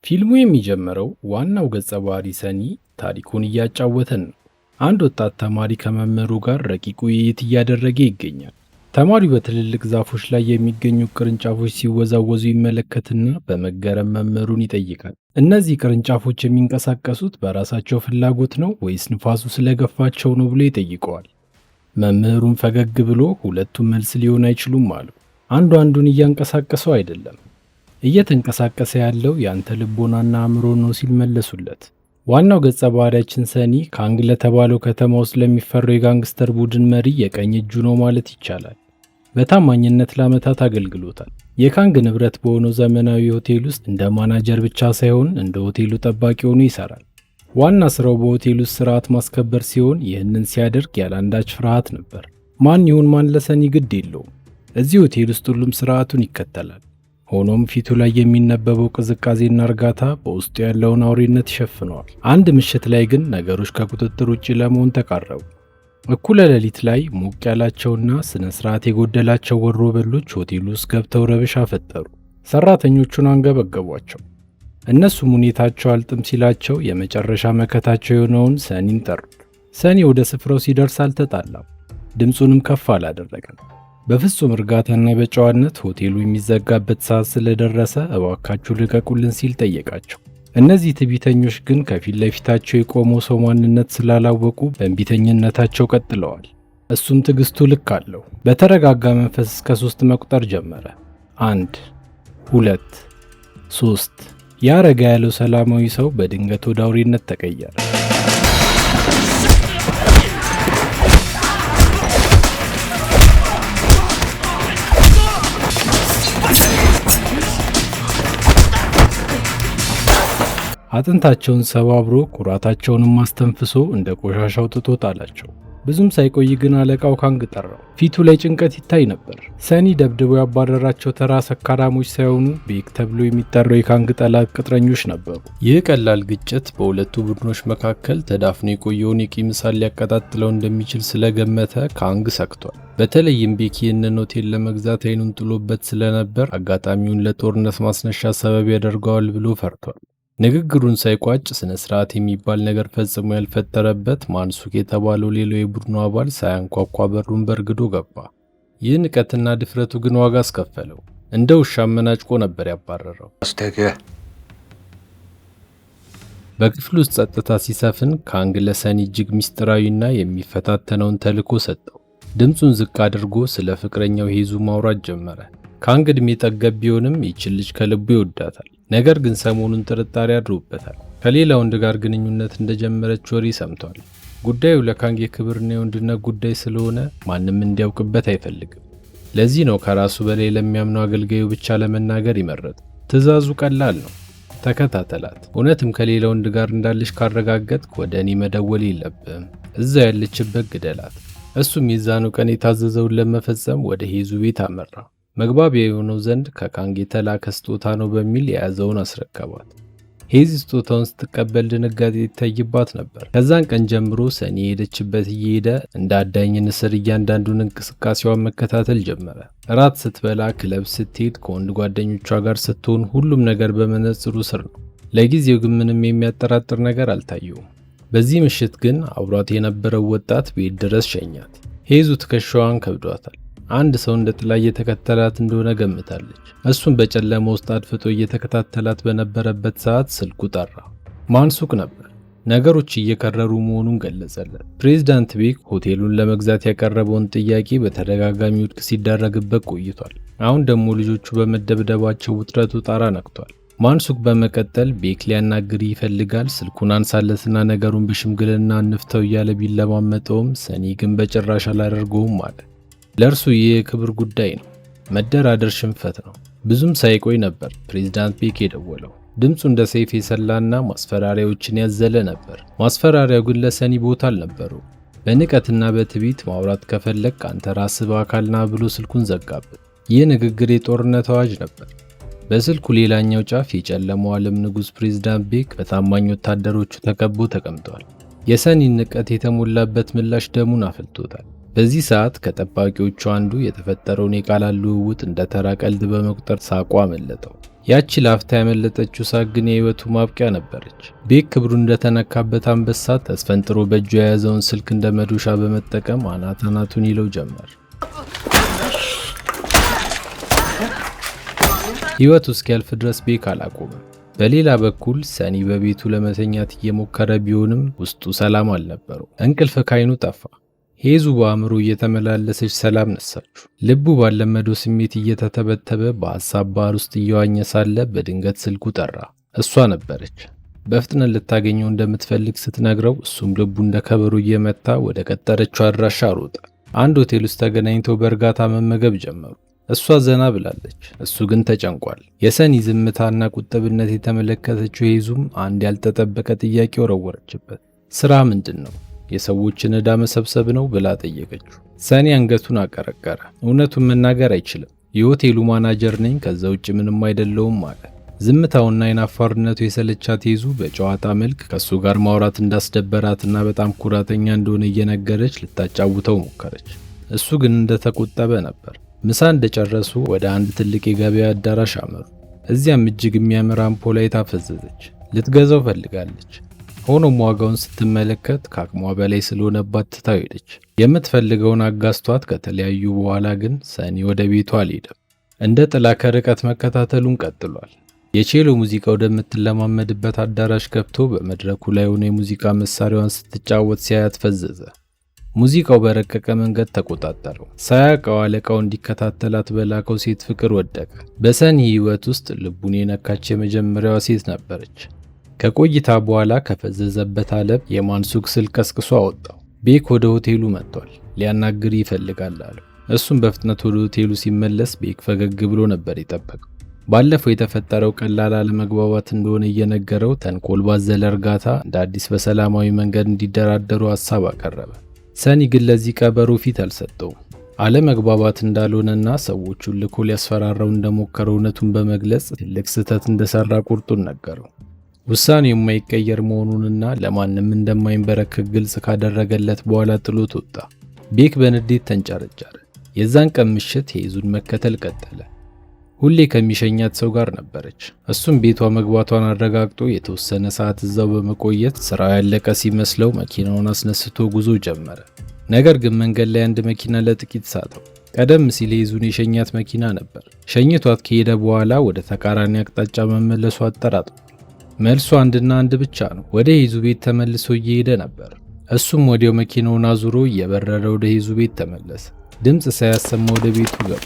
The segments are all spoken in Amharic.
ፊልሙ የሚጀምረው ዋናው ገጸ ባህሪ ሰኒ ታሪኩን እያጫወተን ነው። አንድ ወጣት ተማሪ ከመምህሩ ጋር ረቂቅ ውይይት እያደረገ ይገኛል። ተማሪው በትልልቅ ዛፎች ላይ የሚገኙ ቅርንጫፎች ሲወዛወዙ ይመለከትና በመገረም መምህሩን ይጠይቃል። እነዚህ ቅርንጫፎች የሚንቀሳቀሱት በራሳቸው ፍላጎት ነው ወይስ ንፋሱ ስለገፋቸው ነው ብሎ ይጠይቀዋል። መምህሩም ፈገግ ብሎ ሁለቱም መልስ ሊሆን አይችሉም አሉ። አንዱን እያንቀሳቀሰው አይደለም፣ እየተንቀሳቀሰ ያለው ያንተ ልቦናና አእምሮ ነው ሲል መለሱለት። ዋናው ገጸ ባህሪያችን ሰኒ ካንግ ለተባለው ከተማ ውስጥ ለሚፈራው የጋንግስተር ቡድን መሪ የቀኝ እጁ ነው ማለት ይቻላል። በታማኝነት ለዓመታት አገልግሎታል። የካንግ ንብረት በሆነው ዘመናዊ ሆቴል ውስጥ እንደ ማናጀር ብቻ ሳይሆን እንደ ሆቴሉ ጠባቂ ሆኖ ይሰራል። ዋና ስራው በሆቴል ውስጥ ስርዓት ማስከበር ሲሆን ይህንን ሲያደርግ ያላንዳች ፍርሃት ነበር። ማን ይሁን ማን ለሰኒ ግድ የለውም። እዚህ ሆቴል ውስጥ ሁሉም ስርዓቱን ይከተላል። ሆኖም ፊቱ ላይ የሚነበበው ቅዝቃዜና እርጋታ በውስጡ ያለውን አውሬነት ይሸፍነዋል። አንድ ምሽት ላይ ግን ነገሮች ከቁጥጥር ውጭ ለመሆን ተቃረቡ። እኩለ ሌሊት ላይ ሞቅ ያላቸውና ስነ ስርዓት የጎደላቸው ወሮበሎች ሆቴሉ ውስጥ ገብተው ረብሻ ፈጠሩ። ሰራተኞቹን አንገበገቧቸው። እነሱም ሁኔታቸው አልጥም ሲላቸው የመጨረሻ መከታቸው የሆነውን ሰኒን ጠሩት። ሰኒ ወደ ስፍራው ሲደርስ አልተጣላም፣ ድምፁንም ከፍ አላደረገም። በፍጹም እርጋታና በጨዋነት ሆቴሉ የሚዘጋበት ሰዓት ስለደረሰ እባካችሁ ልቀቁልን ሲል ጠየቃቸው። እነዚህ ትዕቢተኞች ግን ከፊት ለፊታቸው የቆመው ሰው ማንነት ስላላወቁ በእንቢተኝነታቸው ቀጥለዋል። እሱም ትዕግስቱ ልክ አለው። በተረጋጋ መንፈስ እስከ 3 መቁጠር ጀመረ። 1 2 3 ያ ረጋ ያለው ሰላማዊ ሰው በድንገት ወደ አውሬነት ተቀየረ። አጥንታቸውን ሰባብሮ ኩራታቸውንም አስተንፍሶ እንደ ቆሻሻ አውጥቶ ጣላቸው። ብዙም ሳይቆይ ግን አለቃው ካንግ ጠራው። ፊቱ ላይ ጭንቀት ይታይ ነበር። ሰኒ ደብድበው ያባረራቸው ተራ ሰካራሞች ሳይሆኑ ቤክ ተብሎ የሚጠራው የካንግ ጠላት ቅጥረኞች ነበሩ። ይህ ቀላል ግጭት በሁለቱ ቡድኖች መካከል ተዳፍኖ የቆየውን የቂም እሳት ሊያቀጣጥለው እንደሚችል ስለገመተ ካንግ ሰግቷል። በተለይም ቤክ ይህንን ሆቴል ለመግዛት አይኑን ጥሎበት ስለነበር አጋጣሚውን ለጦርነት ማስነሻ ሰበብ ያደርገዋል ብሎ ፈርቷል። ንግግሩን ሳይቋጭ ስነ ስርዓት የሚባል ነገር ፈጽሞ ያልፈጠረበት ማንሱክ የተባለው ሌላው የቡድኑ አባል ሳያንኳኳ በሩን በርግዶ ገባ። ይህ ንቀትና ድፍረቱ ግን ዋጋ አስከፈለው። እንደ ውሻ አመናጭቆ ነበር ያባረረው። በክፍሉ ውስጥ ጸጥታ ሲሰፍን ካንግ ለሰኒ እጅግ ሚስጥራዊና የሚፈታተነውን ተልዕኮ ሰጠው። ድምፁን ዝቅ አድርጎ ስለ ፍቅረኛው ሄዙ ማውራት ጀመረ። ካንግ ዕድሜ ጠገብ ቢሆንም ይህችን ልጅ ከልቡ ይወዳታል። ነገር ግን ሰሞኑን ጥርጣሬ አድሮበታል። ከሌላ ወንድ ጋር ግንኙነት እንደጀመረች ወሬ ሰምቷል። ጉዳዩ ለካንግ የክብርና የወንድነት ጉዳይ ስለሆነ ማንም እንዲያውቅበት አይፈልግም። ለዚህ ነው ከራሱ በላይ ለሚያምነው አገልጋዩ ብቻ ለመናገር ይመረጥ። ትዕዛዙ ቀላል ነው፣ ተከታተላት። እውነትም ከሌላ ወንድ ጋር እንዳለች ካረጋገጥክ ወደ እኔ መደወል የለብህም። እዛ ያለችበት ግደላት። እሱም የዛኑ ቀን የታዘዘውን ለመፈጸም ወደ ሄዙ ቤት አመራ። መግባቢያ የሆነው ዘንድ ከካንግ የተላከ ስጦታ ነው በሚል የያዘውን አስረከባት። ሄዚ ስጦታውን ስትቀበል ድንጋጤ ይታይባት ነበር። ከዛን ቀን ጀምሮ ሰኒ የሄደችበት እየሄደ እንደ አዳኝ ንስር እያንዳንዱን እንቅስቃሴዋን መከታተል ጀመረ። እራት ስትበላ፣ ክለብ ስትሄድ፣ ከወንድ ጓደኞቿ ጋር ስትሆን ሁሉም ነገር በመነጽሩ ስር ነው። ለጊዜው ግን ምንም የሚያጠራጥር ነገር አልታየውም። በዚህ ምሽት ግን አብሯት የነበረው ወጣት ቤት ድረስ ሸኛት። ሄዙ ትከሻዋን ከብዷታል። አንድ ሰው እንደ ጥላ እየተከተላት እንደሆነ ገምታለች። እሱም በጨለማ ውስጥ አድፍጦ እየተከታተላት በነበረበት ሰዓት ስልኩ ጠራ። ማንሱክ ነበር። ነገሮች እየከረሩ መሆኑን ገለጸለት። ፕሬዝዳንት ቤክ ሆቴሉን ለመግዛት ያቀረበውን ጥያቄ በተደጋጋሚ ውድቅ ሲደረግበት ቆይቷል። አሁን ደግሞ ልጆቹ በመደብደባቸው ውጥረቱ ጣራ ነክቷል። ማንሱክ በመቀጠል ቤክ ሊያናግር ይፈልጋል፣ ስልኩን አንሳለትና ነገሩን በሽምግልና እንፍተው እያለ ቢለማመጠውም ሰኒ ግን በጭራሽ አላደርገውም አለ። ለእርሱ ይህ የክብር ጉዳይ ነው። መደራደር ሽንፈት ነው። ብዙም ሳይቆይ ነበር ፕሬዝዳንት ቤክ የደወለው። ድምፁ እንደ ሰይፍ የሰላና ማስፈራሪያዎችን ያዘለ ነበር። ማስፈራሪያው ግን ለሰኒ ቦታ አልነበረው። በንቀትና በትዕቢት ማውራት ከፈለግ አንተ ራስህ በአካልና ብሎ ስልኩን ዘጋበት። ይህ ንግግር የጦርነት አዋጅ ነበር። በስልኩ ሌላኛው ጫፍ የጨለማው ዓለም ንጉሥ ፕሬዝዳንት ቤክ በታማኝ ወታደሮቹ ተከቦ ተቀምጧል። የሰኒን ንቀት የተሞላበት ምላሽ ደሙን አፍልቶታል። በዚህ ሰዓት ከጠባቂዎቹ አንዱ የተፈጠረውን የቃላት ልውውጥ እንደ ተራ ቀልድ በመቁጠር ሳቋ አመለጠው። ያቺ ላፍታ ያመለጠችው ሳቅ ግን የህይወቱ ማብቂያ ነበረች። ቤክ ክብሩ እንደተነካበት አንበሳ ተስፈንጥሮ በእጁ የያዘውን ስልክ እንደ መዶሻ በመጠቀም አናቱን ይለው ጀመር። ህይወቱ እስኪያልፍ ድረስ ቤክ አላቆመም። በሌላ በኩል ሰኒ በቤቱ ለመተኛት እየሞከረ ቢሆንም ውስጡ ሰላም አልነበረው። እንቅልፍ ካይኑ ጠፋ። ሄዙ በአእምሮ እየተመላለሰች ሰላም ነሳችሁ። ልቡ ባለመደው ስሜት እየተተበተበ በሐሳብ ባህር ውስጥ እየዋኘ ሳለ በድንገት ስልኩ ጠራ። እሷ ነበረች። በፍጥነት ልታገኘው እንደምትፈልግ ስትነግረው እሱም ልቡ እንደ ከበሮ እየመታ ወደ ቀጠረችው አድራሻ ሮጠ። አንድ ሆቴል ውስጥ ተገናኝተው በእርጋታ መመገብ ጀመሩ። እሷ ዘና ብላለች፣ እሱ ግን ተጨንቋል። የሰኒ ዝምታና ቁጥብነት የተመለከተችው ሄዙም አንድ ያልተጠበቀ ጥያቄ ወረወረችበት። ስራ ምንድን ነው? የሰዎችን ዕዳ መሰብሰብ ነው ብላ ጠየቀችው። ሰኒ አንገቱን አቀረቀረ። እውነቱን መናገር አይችልም። የሆቴሉ ማናጀር ነኝ፣ ከዛ ውጭ ምንም አይደለውም አለ። ዝምታውና አይናፋርነቱ የሰለቻት ሄዙ በጨዋታ መልክ ከሱ ጋር ማውራት እንዳስደበራትና በጣም ኩራተኛ እንደሆነ እየነገረች ልታጫውተው ሞከረች። እሱ ግን እንደተቆጠበ ነበር። ምሳ እንደጨረሱ ወደ አንድ ትልቅ የገበያ አዳራሽ አመሩ። እዚያም እጅግ የሚያምር አምፖል አይታ ፈዘዘች። ልትገዛው ፈልጋለች። ሆኖም ዋጋውን ስትመለከት ከአቅሟ በላይ ስለሆነባት ትታው ሄደች። የምትፈልገውን አጋስቷት ከተለያዩ በኋላ ግን ሰኒ ወደ ቤቷ አልሄደም። እንደ ጥላ ከርቀት መከታተሉን ቀጥሏል። የቼሎ ሙዚቃ ወደምትለማመድበት አዳራሽ ገብቶ በመድረኩ ላይ ሆነ የሙዚቃ መሳሪያዋን ስትጫወት ሲያያት ፈዘዘ። ሙዚቃው በረቀቀ መንገድ ተቆጣጠረው። ሳያውቀው አለቃው እንዲከታተላት በላከው ሴት ፍቅር ወደቀ። በሰኒ ሕይወት ውስጥ ልቡን የነካች የመጀመሪያዋ ሴት ነበረች። ከቆይታ በኋላ ከፈዘዘበት ዓለም የማንሱክ ስልክ ቀስቅሶ አወጣው። ቤክ ወደ ሆቴሉ መጥቷል። ሊያናግር ይፈልጋል አለው። እሱም በፍጥነት ወደ ሆቴሉ ሲመለስ ቤክ ፈገግ ብሎ ነበር የጠበቀው። ባለፈው የተፈጠረው ቀላል አለመግባባት እንደሆነ እየነገረው ተንኮል ባዘለ እርጋታ እንደ አዲስ በሰላማዊ መንገድ እንዲደራደሩ ሐሳብ አቀረበ። ሰኒ ግን ለዚህ ቀበሮ ፊት አልሰጠውም። አለመግባባት እንዳልሆነና ሰዎቹን ልኮ ሊያስፈራራው እንደሞከረ እውነቱን በመግለጽ ትልቅ ስህተት እንደሰራ ቁርጡን ነገረው። ውሳኔው የማይቀየር መሆኑንና ለማንም እንደማይንበረከክ ግልጽ ካደረገለት በኋላ ጥሎት ወጣ። ቤክ በንዴት ተንጨረጨረ። የዛን ቀን ምሽት ሄዙን መከተል ቀጠለ። ሁሌ ከሚሸኛት ሰው ጋር ነበረች። እሱም ቤቷ መግባቷን አረጋግጦ የተወሰነ ሰዓት እዛው በመቆየት ስራው ያለቀ ሲመስለው መኪናውን አስነስቶ ጉዞ ጀመረ። ነገር ግን መንገድ ላይ አንድ መኪና ለጥቂት ሳተው። ቀደም ሲል ሄዙን የሸኛት መኪና ነበር። ሸኝቷት ከሄደ በኋላ ወደ ተቃራኒ አቅጣጫ መመለሱ አጠራጥሯል። መልሱ አንድና አንድ ብቻ ነው። ወደ ሄዙ ቤት ተመልሶ እየሄደ ነበር። እሱም ወዲያው መኪናውን አዙሮ እየበረረ ወደ ሄዙ ቤት ተመለሰ። ድምፅ ሳያሰማ ወደ ቤቱ ገባ።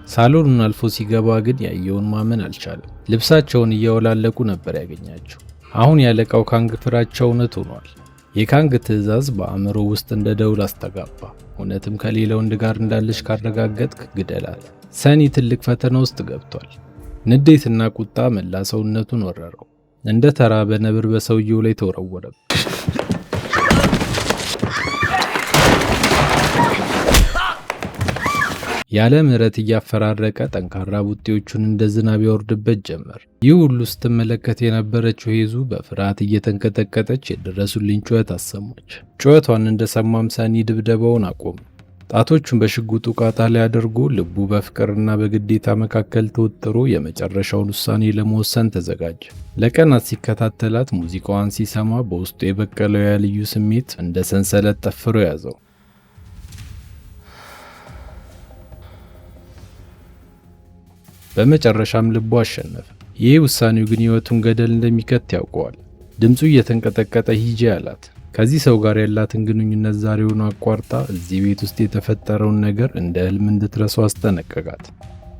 ሳሎኑን አልፎ ሲገባ ግን ያየውን ማመን አልቻለም። ልብሳቸውን እያወላለቁ ነበር ያገኛቸው። አሁን ያለቃው ካንግ ፍራቻ እውነት ሆኗል። የካንግ ትዕዛዝ በአእምሮ ውስጥ እንደ ደውል አስተጋባ። እውነትም ከሌላ ወንድ ጋር እንዳለች ካረጋገጥክ ግደላት። ሰኒ ትልቅ ፈተና ውስጥ ገብቷል። ንዴትና ቁጣ መላ ሰውነቱን ወረረው። እንደ ተራበ ነብር በሰውየው ላይ ተወረወረ። ያለ ምሕረት እያፈራረቀ ጠንካራ ቡጤዎቹን እንደ ዝናብ ያወርድበት ጀመር። ይህ ሁሉ ስትመለከት የነበረችው ሄዙ በፍርሃት እየተንቀጠቀጠች የደረሱልኝ ጩኸት አሰማች። ጩኸቷን እንደሰማም ሰኒ ድብደባውን አቆመ። ጣቶቹን በሽጉጡ ቃታ ላይ አድርጎ ልቡ በፍቅርና በግዴታ መካከል ተወጥሮ የመጨረሻውን ውሳኔ ለመወሰን ተዘጋጀ። ለቀናት ሲከታተላት ሙዚቃዋን ሲሰማ በውስጡ የበቀለው ያ ልዩ ስሜት እንደ ሰንሰለት ጠፍሮ ያዘው። በመጨረሻም ልቡ አሸነፈ። ይህ ውሳኔው ግን ሕይወቱን ገደል እንደሚከት ያውቀዋል። ድምፁ እየተንቀጠቀጠ ሂጂ አላት። ከዚህ ሰው ጋር ያላትን ግንኙነት ዛሬውን አቋርጣ እዚህ ቤት ውስጥ የተፈጠረውን ነገር እንደ ህልም እንድትረሳው አስጠነቀቃት።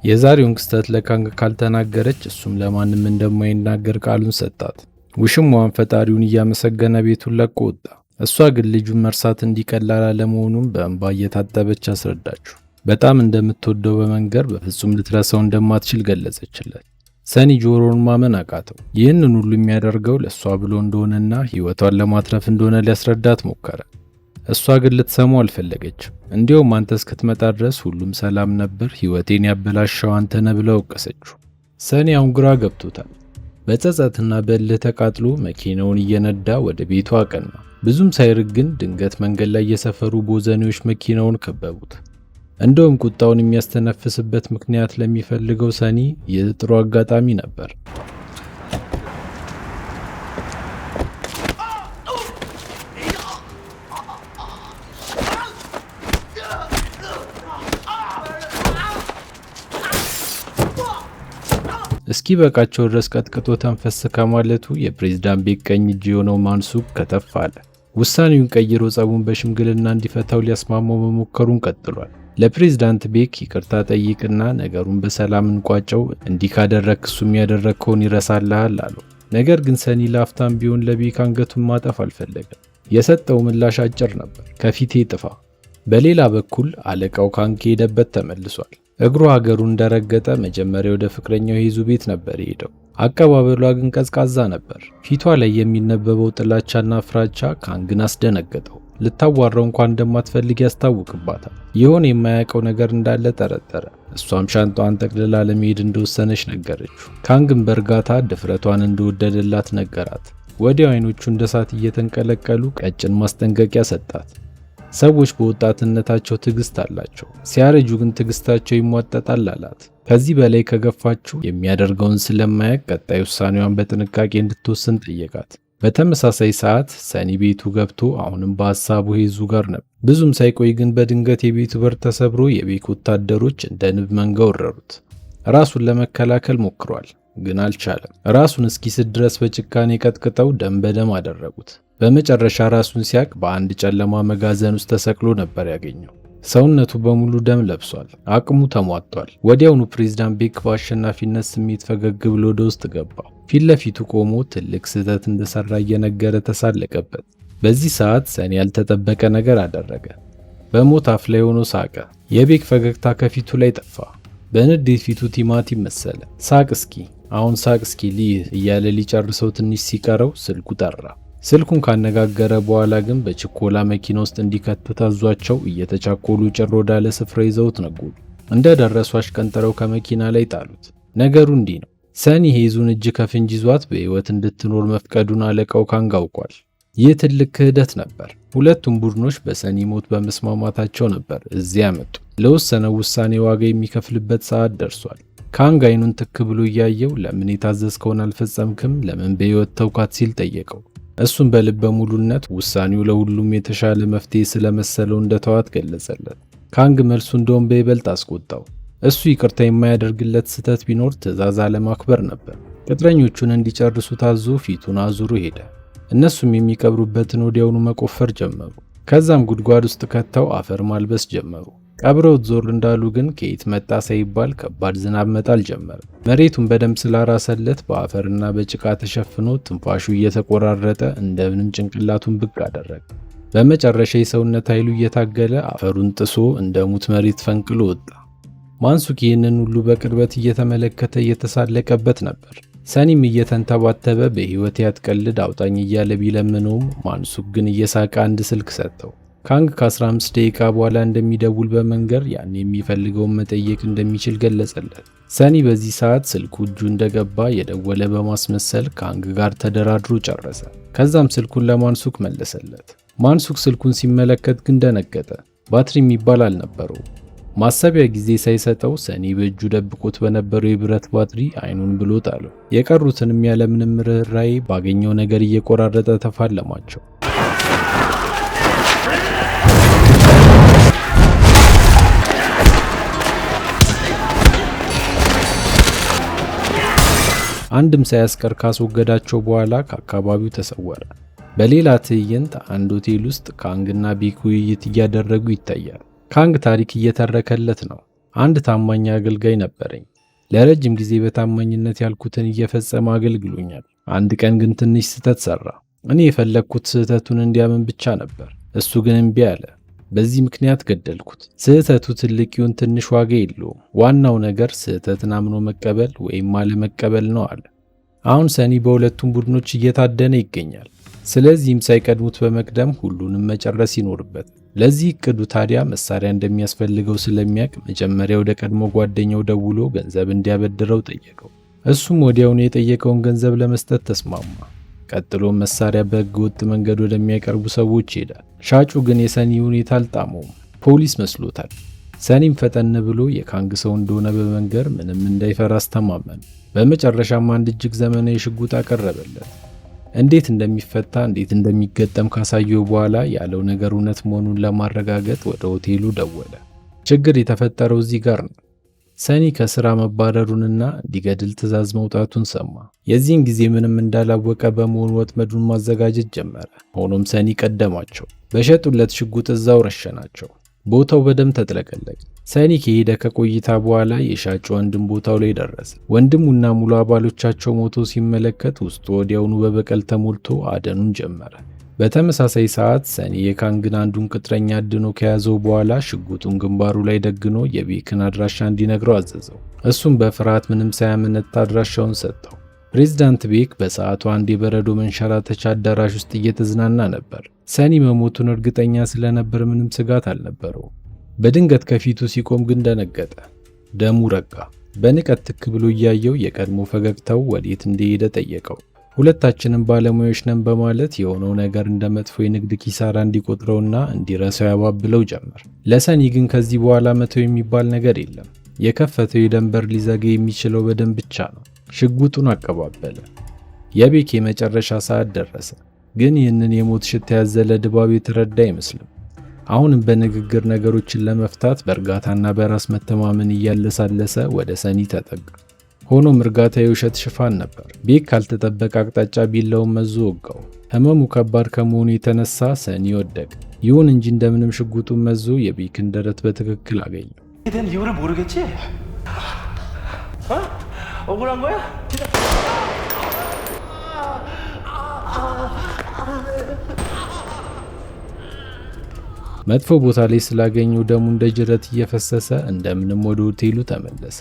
የዛሬውን ክስተት ለካንግ ካልተናገረች እሱም ለማንም እንደማይናገር ቃሉን ሰጣት። ውሽማዋን ፈጣሪውን እያመሰገነ ቤቱን ለቆ ወጣ። እሷ ግን ልጁን መርሳት እንዲቀላል አለመሆኑን በእንባ እየታጠበች አስረዳችሁ። በጣም እንደምትወደው በመንገር በፍጹም ልትረሳው እንደማትችል ገለጸችለት። ሰኒ ጆሮውን ማመን አቃተው። ይህንን ሁሉ የሚያደርገው ለሷ ብሎ እንደሆነና ህይወቷን ለማትረፍ እንደሆነ ሊያስረዳት ሞከረ። እሷ ግን ልትሰማው አልፈለገችም። እንዲያውም አንተ እስክትመጣ ድረስ ሁሉም ሰላም ነበር፣ ህይወቴን ያበላሸው አንተ ነህ ብላ ወቀሰችው። ሰኒ አሁን ግራ ገብቶታል። በጸጸትና በእልህ ተቃጥሎ መኪናውን እየነዳ ወደ ቤቱ አቀና። ብዙም ሳይርቅ ግን ድንገት መንገድ ላይ የሰፈሩ ቦዘኔዎች መኪናውን ከበቡት። እንደውም ቁጣውን የሚያስተነፍስበት ምክንያት ለሚፈልገው ሰኒ ይህ ጥሩ አጋጣሚ ነበር። እስኪ በቃቸው ድረስ ቀጥቅጦ ተንፈስ ከማለቱ የፕሬዝዳንት ቤክ ቀኝ እጅ የሆነው ማንሱክ ከተፍ አለ። ውሳኔውን ቀይሮ ጸቡን በሽምግልና እንዲፈታው ሊያስማማው መሞከሩን ቀጥሏል። ለፕሬዝዳንት ቤክ ይቅርታ ጠይቅና ነገሩን በሰላም እንቋጨው፣ እንዲህ ካደረክ እሱም ያደረግከውን ይረሳልሃል አለው። ነገር ግን ሰኒ ላፍታም ቢሆን ለቤክ አንገቱን ማጠፍ አልፈለገም። የሰጠው ምላሽ አጭር ነበር፣ ከፊቴ ጥፋ። በሌላ በኩል አለቃው ካንግ ሄደበት ተመልሷል። እግሩ ሀገሩን እንደረገጠ መጀመሪያ ወደ ፍቅረኛው ሄዙ ቤት ነበር የሄደው። አቀባበሏ ግን ቀዝቃዛ ነበር። ፊቷ ላይ የሚነበበው ጥላቻና ፍራቻ ካንግን አስደነገጠው። ልታዋራው እንኳን እንደማትፈልግ ያስታውቅባታል። የሆነ የማያውቀው ነገር እንዳለ ጠረጠረ። እሷም ሻንጣዋን ጠቅልላ ለመሄድ እንደወሰነች ነገረችው። ካንግን በእርጋታ ድፍረቷን እንደወደደላት ነገራት። ወዲያው አይኖቹ እንደ እሳት እየተንቀለቀሉ ቀጭን ማስጠንቀቂያ ሰጣት። ሰዎች በወጣትነታቸው ትዕግስት አላቸው፣ ሲያረጁ ግን ትዕግስታቸው ይሟጠጣል አላት። ከዚህ በላይ ከገፋችው የሚያደርገውን ስለማያውቅ ቀጣይ ውሳኔዋን በጥንቃቄ እንድትወስን ጠየቃት። በተመሳሳይ ሰዓት ሰኒ ቤቱ ገብቶ አሁንም በሐሳቡ ሄዙ ጋር ነበር። ብዙም ሳይቆይ ግን በድንገት የቤቱ በር ተሰብሮ የቤክ ወታደሮች እንደ ንብ መንጋ ወረሩት። ራሱን ለመከላከል ሞክሯል፣ ግን አልቻለም። ራሱን እስኪስት ድረስ በጭካኔ ቀጥቅጠው ደም በደም አደረጉት። በመጨረሻ ራሱን ሲያቅ በአንድ ጨለማ መጋዘን ውስጥ ተሰቅሎ ነበር ያገኘው። ሰውነቱ በሙሉ ደም ለብሷል፣ አቅሙ ተሟጧል። ወዲያውኑ ፕሬዝዳንት ቤክ በአሸናፊነት ስሜት ፈገግ ብሎ ወደ ውስጥ ገባ። ፊት ለፊቱ ቆሞ ትልቅ ስህተት እንደሰራ እየነገረ ተሳለቀበት። በዚህ ሰዓት ሰኒ ያልተጠበቀ ነገር አደረገ። በሞት አፍ ላይ ሆኖ ሳቀ። የቤክ ፈገግታ ከፊቱ ላይ ጠፋ። በንዴት ፊቱ ቲማቲም መሰለ። ሳቅ እስኪ አሁን ሳቅ እስኪ ልይህ እያለ ሊጨርሰው ትንሽ ሲቀረው ስልኩ ጠራ። ስልኩን ካነጋገረ በኋላ ግን በችኮላ መኪና ውስጥ እንዲከቱ ታዟቸው እየተቻኮሉ ጭር ወዳለ ስፍራ ይዘውት ነጎዱ። እንደደረሱ አሽቀንጥረው ከመኪና ላይ ጣሉት። ነገሩ እንዲህ ነው። ሰኒ ሄዙን እጅ ከፍንጅ ይዟት በሕይወት እንድትኖር መፍቀዱን አለቃው ካንግ አውቋል። ይህ ትልቅ ክህደት ነበር። ሁለቱም ቡድኖች በሰኒ ሞት በመስማማታቸው ነበር እዚያ ያመጡ። ለወሰነው ውሳኔ ዋጋ የሚከፍልበት ሰዓት ደርሷል። ካንግ አይኑን ትክ ብሎ እያየው ለምን የታዘዝከውን አልፈጸምክም? ለምን በሕይወት ተውካት? ሲል ጠየቀው። እሱም በልበ ሙሉነት ውሳኔው ለሁሉም የተሻለ መፍትሄ ስለመሰለው እንደተዋት ገለጸለት። ካንግ መልሱ እንደውም በይበልጥ አስቆጣው። እሱ ይቅርታ የማያደርግለት ስህተት ቢኖር ትዕዛዝ አለማክበር ነበር። ቅጥረኞቹን እንዲጨርሱ ታዞ ፊቱን አዙሮ ሄደ። እነሱም የሚቀብሩበትን ወዲያውኑ መቆፈር ጀመሩ። ከዛም ጉድጓድ ውስጥ ከተው አፈር ማልበስ ጀመሩ። ቀብረውት ዞር እንዳሉ ግን ከየት መጣ ሳይባል ከባድ ዝናብ መጣል ጀመረ። መሬቱን በደም ስላራሰለት በአፈርና በጭቃ ተሸፍኖ ትንፋሹ እየተቆራረጠ እንደምንም ጭንቅላቱን ብቅ አደረገ። በመጨረሻ የሰውነት ኃይሉ እየታገለ አፈሩን ጥሶ እንደ ሙት መሬት ፈንቅሎ ወጣ። ማንሱክ ይህንን ሁሉ በቅርበት እየተመለከተ እየተሳለቀበት ነበር። ሰኒም እየተንተባተበ በሕይወት ያትቀልድ አውጣኝ እያለ ቢለምነውም ማንሱክ ግን እየሳቀ አንድ ስልክ ሰጠው። ካንግ ከ15 ደቂቃ በኋላ እንደሚደውል በመንገር ያን የሚፈልገውን መጠየቅ እንደሚችል ገለጸለት። ሰኒ በዚህ ሰዓት ስልኩ እጁ እንደገባ የደወለ በማስመሰል ካንግ ጋር ተደራድሮ ጨረሰ። ከዛም ስልኩን ለማንሱክ መለሰለት። ማንሱክ ስልኩን ሲመለከት ግን ደነገጠ። ባትሪ የሚባል አልነበረው። ማሰቢያ ጊዜ ሳይሰጠው ሰኒ በእጁ ደብቆት በነበረው የብረት ባትሪ አይኑን ብሎ ጣለው። የቀሩትንም ያለምንም ርህራሄ ባገኘው ነገር እየቆራረጠ ተፋለማቸው። አንድም ሳያስቀር ካስወገዳቸው በኋላ ከአካባቢው ተሰወረ። በሌላ ትዕይንት አንድ ሆቴል ውስጥ ካንግና ቤክ ውይይት እያደረጉ ይታያል። ካንግ ታሪክ እየተረከለት ነው። አንድ ታማኝ አገልጋይ ነበረኝ። ለረጅም ጊዜ በታማኝነት ያልኩትን እየፈጸመ አገልግሎኛል። አንድ ቀን ግን ትንሽ ስህተት ሰራ። እኔ የፈለግኩት ስህተቱን እንዲያምን ብቻ ነበር። እሱ ግን እምቢ አለ። በዚህ ምክንያት ገደልኩት። ስህተቱ ትልቅ ይሁን ትንሽ ዋጋ የለውም። ዋናው ነገር ስህተትን አምኖ መቀበል ወይም አለመቀበል ነው አለ። አሁን ሰኒ በሁለቱም ቡድኖች እየታደነ ይገኛል። ስለዚህም ሳይቀድሙት በመቅደም ሁሉንም መጨረስ ይኖርበት። ለዚህ እቅዱ ታዲያ መሳሪያ እንደሚያስፈልገው ስለሚያውቅ መጀመሪያ ወደ ቀድሞ ጓደኛው ደውሎ ገንዘብ እንዲያበድረው ጠየቀው። እሱም ወዲያውኑ የጠየቀውን ገንዘብ ለመስጠት ተስማማ። ቀጥሎም መሳሪያ በሕገ ወጥ መንገድ ወደሚያቀርቡ ሰዎች ይሄዳል። ሻጩ ግን የሰኒ ሁኔታ አልጣመውም። ፖሊስ መስሎታል። ሰኒም ፈጠን ብሎ የካንግ ሰው እንደሆነ በመንገር ምንም እንዳይፈራ አስተማመነ። በመጨረሻም አንድ እጅግ ዘመናዊ ሽጉጥ አቀረበለት። እንዴት እንደሚፈታ እንዴት እንደሚገጠም ካሳየው በኋላ ያለው ነገር እውነት መሆኑን ለማረጋገጥ ወደ ሆቴሉ ደወለ። ችግር የተፈጠረው እዚህ ጋር ነው። ሰኒ ከስራ መባረሩንና እንዲገድል ትዕዛዝ መውጣቱን ሰማ። የዚህን ጊዜ ምንም እንዳላወቀ በመሆኑ ወጥመዱን ማዘጋጀት ጀመረ። ሆኖም ሰኒ ቀደማቸው። በሸጡለት ሽጉጥ እዛው ረሸናቸው። ቦታው በደም ተጥለቀለቀ። ሰኒ ከሄደ ከቆይታ በኋላ የሻጭ ወንድም ቦታው ላይ ደረሰ። ወንድሙና ሙሉ አባሎቻቸው ሞቶ ሲመለከት ውስጡ ወዲያውኑ በበቀል ተሞልቶ አደኑን ጀመረ። በተመሳሳይ ሰዓት ሰኒ የካንግን አንዱን ቅጥረኛ አድኖ ከያዘው በኋላ ሽጉጡን ግንባሩ ላይ ደግኖ የቤክን አድራሻ እንዲነግረው አዘዘው። እሱም በፍርሃት ምንም ሳያመነታ አድራሻውን ሰጠው። ፕሬዝዳንት ቤክ በሰዓቱ አንድ የበረዶ መንሸራተቻ አዳራሽ ውስጥ እየተዝናና ነበር። ሰኒ መሞቱን እርግጠኛ ስለነበር ምንም ስጋት አልነበረው። በድንገት ከፊቱ ሲቆም ግን ደነገጠ። ደሙ ረጋ። በንቀት ትክ ብሎ እያየው የቀድሞ ፈገግታው ወዴት እንደሄደ ጠየቀው። ሁለታችንም ባለሙያዎች ነን በማለት የሆነው ነገር እንደ መጥፎ የንግድ ኪሳራ እንዲቆጥረውና እንዲረሳው ያባብለው ጀመር። ለሰኒ ግን ከዚህ በኋላ መተው የሚባል ነገር የለም። የከፈተው የደም በር ሊዘጋ የሚችለው በደም ብቻ ነው። ሽጉጡን አቀባበለ። የቤክ የመጨረሻ ሰዓት ደረሰ። ግን ይህንን የሞት ሽታ ያዘለ ድባብ የተረዳ አይመስልም። አሁንም በንግግር ነገሮችን ለመፍታት በእርጋታና በራስ መተማመን እያለሳለሰ ወደ ሰኒ ተጠጋ። ሆኖም እርጋታ የውሸት ሽፋን ነበር። ቤክ ካልተጠበቀ አቅጣጫ ቢላውን መዞ ወጋው። ህመሙ ከባድ ከመሆኑ የተነሳ ሰኒ ወደቀ። ይሁን እንጂ እንደምንም ሽጉጡን መዞ የቤክን ደረት በትክክል አገኘው። መጥፎ ቦታ ላይ ስላገኘው ደሙ እንደ ጅረት እየፈሰሰ እንደምንም ወደ ሆቴሉ ተመለሰ።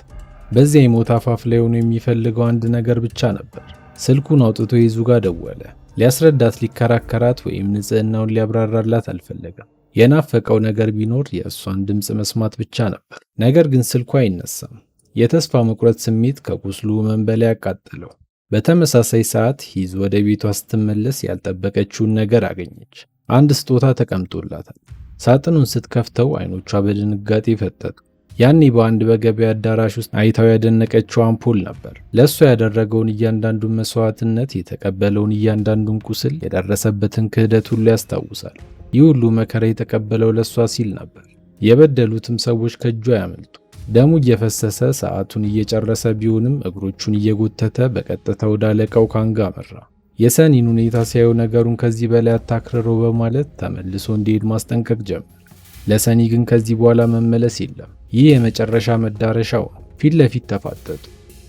በዚያ የሞት አፋፍ ላይ ሆኖ የሚፈልገው አንድ ነገር ብቻ ነበር። ስልኩን አውጥቶ ይዙ ጋር ደወለ። ሊያስረዳት፣ ሊከራከራት ወይም ንጽህናውን ሊያብራራላት አልፈለገም። የናፈቀው ነገር ቢኖር የእሷን ድምፅ መስማት ብቻ ነበር። ነገር ግን ስልኩ አይነሳም። የተስፋ መቁረጥ ስሜት ከቁስሉ ህመም በላይ ያቃጠለው። በተመሳሳይ ሰዓት ሂዝ ወደ ቤቷ ስትመለስ ያልጠበቀችውን ነገር አገኘች። አንድ ስጦታ ተቀምጦላታል። ሳጥኑን ስትከፍተው አይኖቿ በድንጋጤ ፈጠጡ። ያኔ በአንድ በገበያ አዳራሽ ውስጥ አይታው ያደነቀችው አምፖል ነበር። ለእሷ ያደረገውን እያንዳንዱን መስዋዕትነት፣ የተቀበለውን እያንዳንዱን ቁስል፣ የደረሰበትን ክህደት ሁሉ ያስታውሳል። ይህ ሁሉ መከራ የተቀበለው ለእሷ ሲል ነበር። የበደሉትም ሰዎች ከእጁ አያመልጡ። ደሙ እየፈሰሰ ሰዓቱን እየጨረሰ ቢሆንም እግሮቹን እየጎተተ በቀጥታ ወደ አለቃው ካንግ አመራ። የሰኒን ሁኔታ ሲያየው ነገሩን ከዚህ በላይ አታክርረው በማለት ተመልሶ እንዲሄድ ማስጠንቀቅ ጀመር። ለሰኒ ግን ከዚህ በኋላ መመለስ የለም። ይህ የመጨረሻ መዳረሻው ነው። ፊት ለፊት ተፋጠጡ።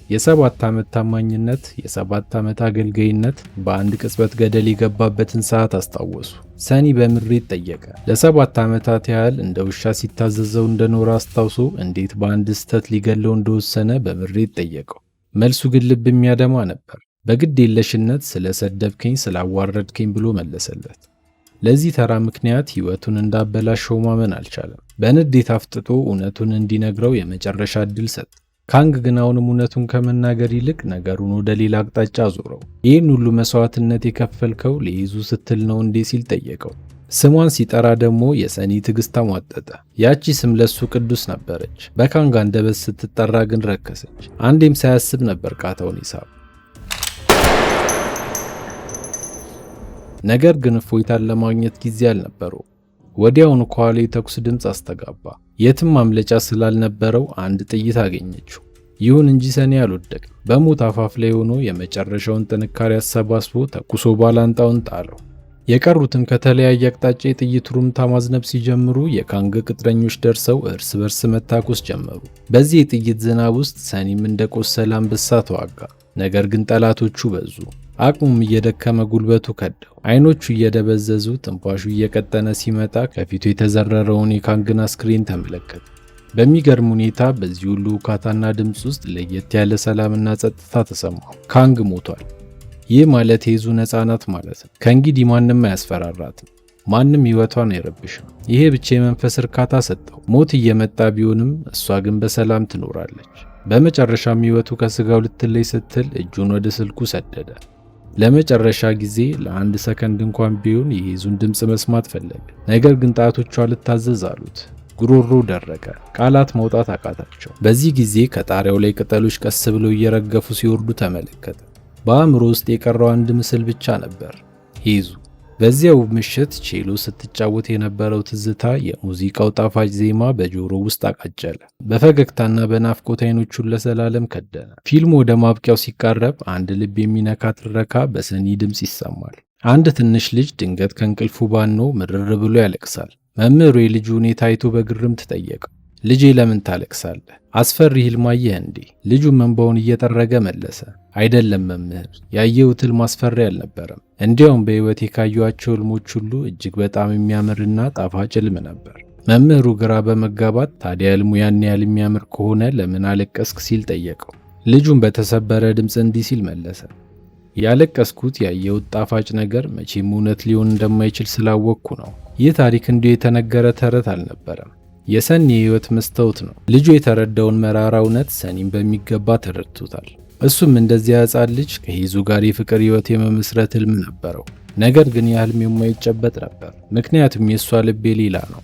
የ7 ዓመት ታማኝነት፣ የ7 ዓመት አገልጋይነት በአንድ ቅጽበት ገደል የገባበትን ሰዓት አስታወሱ። ሰኒ በምሬት ጠየቀ። ለ7 ዓመታት ያህል እንደ ውሻ ሲታዘዘው እንደኖረ አስታውሶ እንዴት በአንድ ስህተት ሊገለው እንደወሰነ በምሬት ጠየቀው። መልሱ ግን ልብ የሚያደማ ነበር። በግድ የለሽነት ስለሰደብከኝ፣ ስላዋረድከኝ ብሎ መለሰለት። ለዚህ ተራ ምክንያት ሕይወቱን እንዳበላሸው ማመን አልቻለም። በንዴት አፍጥጦ እውነቱን እንዲነግረው የመጨረሻ ዕድል ሰጠ። ካንግ ግን አሁንም እውነቱን ከመናገር ይልቅ ነገሩን ወደ ሌላ አቅጣጫ አዞረው። ይህን ሁሉ መስዋዕትነት የከፈልከው ለይዙ ስትል ነው እንዴ ሲል ጠየቀው። ስሟን ሲጠራ ደግሞ የሰኒ ትዕግስት ተሟጠጠ። ያቺ ስም ለሱ ቅዱስ ነበረች። በካንግ አንደበት ስትጠራ ግን ረከሰች። አንዴም ሳያስብ ነበር ቃታውን ይሳብ። ነገር ግን እፎይታን ለማግኘት ጊዜ አልነበረው። ወዲያውኑ ከኋላ የተኩስ ድምፅ አስተጋባ። የትም ማምለጫ ስላልነበረው አንድ ጥይት አገኘችው። ይሁን እንጂ ሰኒ አልወደቀም። በሞት አፋፍ ላይ ሆኖ የመጨረሻውን ጥንካሬ አሰባስቦ ተኩሶ ባላንጣውን ጣለው። የቀሩትም ከተለያየ አቅጣጫ የጥይት ሩምታ ማዝነብ ሲጀምሩ የካንግ ቅጥረኞች ደርሰው እርስ በርስ መታኮስ ጀመሩ። በዚህ የጥይት ዝናብ ውስጥ ሰኒም እንደቆሰለ አንበሳ ተዋጋ። ነገር ግን ጠላቶቹ በዙ። አቅሙም እየደከመ ጉልበቱ ከዳው። አይኖቹ እየደበዘዙ ትንፋሹ እየቀጠነ ሲመጣ ከፊቱ የተዘረረውን የካንግን አስክሬን ተመለከተ። በሚገርም ሁኔታ በዚህ ሁሉ ውካታና ድምፅ ውስጥ ለየት ያለ ሰላምና ጸጥታ ተሰማው። ካንግ ሞቷል። ይህ ማለት ሄዙ ነፃ ናት ማለት ነው። ከእንግዲህ ማንም አያስፈራራትም። ማንም ሕይወቷን አይረብሽም። ይሄ ብቻ የመንፈስ እርካታ ሰጠው። ሞት እየመጣ ቢሆንም እሷ ግን በሰላም ትኖራለች። በመጨረሻም ሕይወቱ ከስጋው ልትለይ ስትል እጁን ወደ ስልኩ ሰደደ። ለመጨረሻ ጊዜ ለአንድ ሰከንድ እንኳን ቢሆን የሄዙን ድምፅ መስማት ፈለገ። ነገር ግን ጣቶቹ አልታዘዝ አሉት። ጉሮሮ ደረቀ። ቃላት መውጣት አቃታቸው። በዚህ ጊዜ ከጣሪያው ላይ ቅጠሎች ቀስ ብለው እየረገፉ ሲወርዱ ተመለከተ። በአእምሮ ውስጥ የቀረው አንድ ምስል ብቻ ነበር፣ ሄዙ። በዚያው ምሽት ቼሎ ስትጫወት የነበረው ትዝታ፣ የሙዚቃው ጣፋጭ ዜማ በጆሮ ውስጥ አቃጨለ። በፈገግታና በናፍቆት አይኖቹን ለዘላለም ከደነ። ፊልሙ ወደ ማብቂያው ሲቃረብ አንድ ልብ የሚነካ ትረካ በሰኒ ድምፅ ይሰማል። አንድ ትንሽ ልጅ ድንገት ከእንቅልፉ ባኖ ምርር ብሎ ያለቅሳል። መምህሩ የልጁ ሁኔታ አይቶ በግርምት ጠየቀው። ልጄ ለምን ታለቅሳለህ? አስፈሪ ህልም አየህ እንዴ? ልጁ እንባውን እየጠረገ መለሰ። አይደለም መምህር፣ ያየሁት ህልም አስፈሪ አልነበረም። እንዲያውም በሕይወቴ ካየኋቸው ህልሞች ሁሉ እጅግ በጣም የሚያምርና ጣፋጭ ህልም ነበር። መምህሩ ግራ በመጋባት ታዲያ ህልሙ ያን ያህል የሚያምር ከሆነ ለምን አለቀስክ ሲል ጠየቀው። ልጁም በተሰበረ ድምፅ እንዲህ ሲል መለሰ። ያለቀስኩት ያየሁት ጣፋጭ ነገር መቼም እውነት ሊሆን እንደማይችል ስላወቅኩ ነው። ይህ ታሪክ እንዲሁ የተነገረ ተረት አልነበረም። የሰኒ የህይወት መስታወት ነው። ልጁ የተረዳውን መራራ እውነት ሰኒም በሚገባ ተረድቶታል። እሱም እንደዚያ ሕፃን ልጅ ከሄዙ ጋር የፍቅር ህይወት የመመስረት ህልም ነበረው። ነገር ግን ያ ህልም የማይጨበጥ ነበር። ምክንያቱም የእሷ ልብ ሌላ ነው።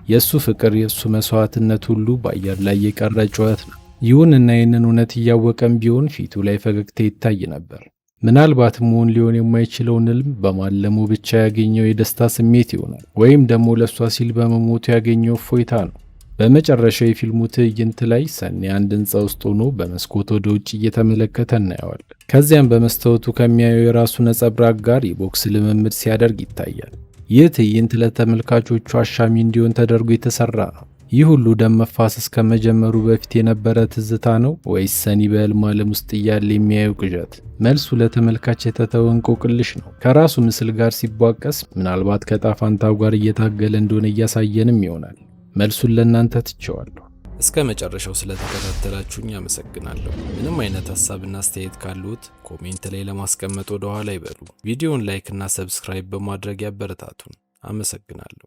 የእሱ ፍቅር፣ የእሱ መስዋዕትነት ሁሉ በአየር ላይ የቀረ ጩኸት ነው። ይሁንና ይህንን እውነት እያወቀም ቢሆን ፊቱ ላይ ፈገግታ ይታይ ነበር። ምናልባትም መሆን ሊሆን የማይችለውን ህልም በማለሙ ብቻ ያገኘው የደስታ ስሜት ይሆናል። ወይም ደግሞ ለእሷ ሲል በመሞቱ ያገኘው እፎይታ ነው። በመጨረሻው የፊልሙ ትዕይንት ላይ ሰኒ አንድ ህንፃ ውስጥ ሆኖ በመስኮት ወደ ውጭ እየተመለከተ እናየዋለን። ከዚያም በመስታወቱ ከሚያየው የራሱ ነጸብራቅ ጋር የቦክስ ልምምድ ሲያደርግ ይታያል። ይህ ትዕይንት ለተመልካቾቹ አሻሚ እንዲሆን ተደርጎ የተሰራ ነው። ይህ ሁሉ ደም መፋሰስ ከመጀመሩ በፊት የነበረ ትዝታ ነው ወይስ ሰኒ በህልም ዓለም ውስጥ እያለ የሚያየው ቅዠት? መልሱ ለተመልካች የተተወ እንቆቅልሽ ነው። ከራሱ ምስል ጋር ሲቧቀስ ምናልባት ከጣፋንታው ጋር እየታገለ እንደሆነ እያሳየንም ይሆናል። መልሱን ለእናንተ ትቼዋለሁ። እስከ መጨረሻው ስለተከታተላችሁኝ አመሰግናለሁ። ምንም አይነት ሐሳብና አስተያየት ካሉት ኮሜንት ላይ ለማስቀመጥ ወደ ኋላ ይበሉ። ቪዲዮውን ላይክ እና ሰብስክራይብ በማድረግ ያበረታቱን። አመሰግናለሁ።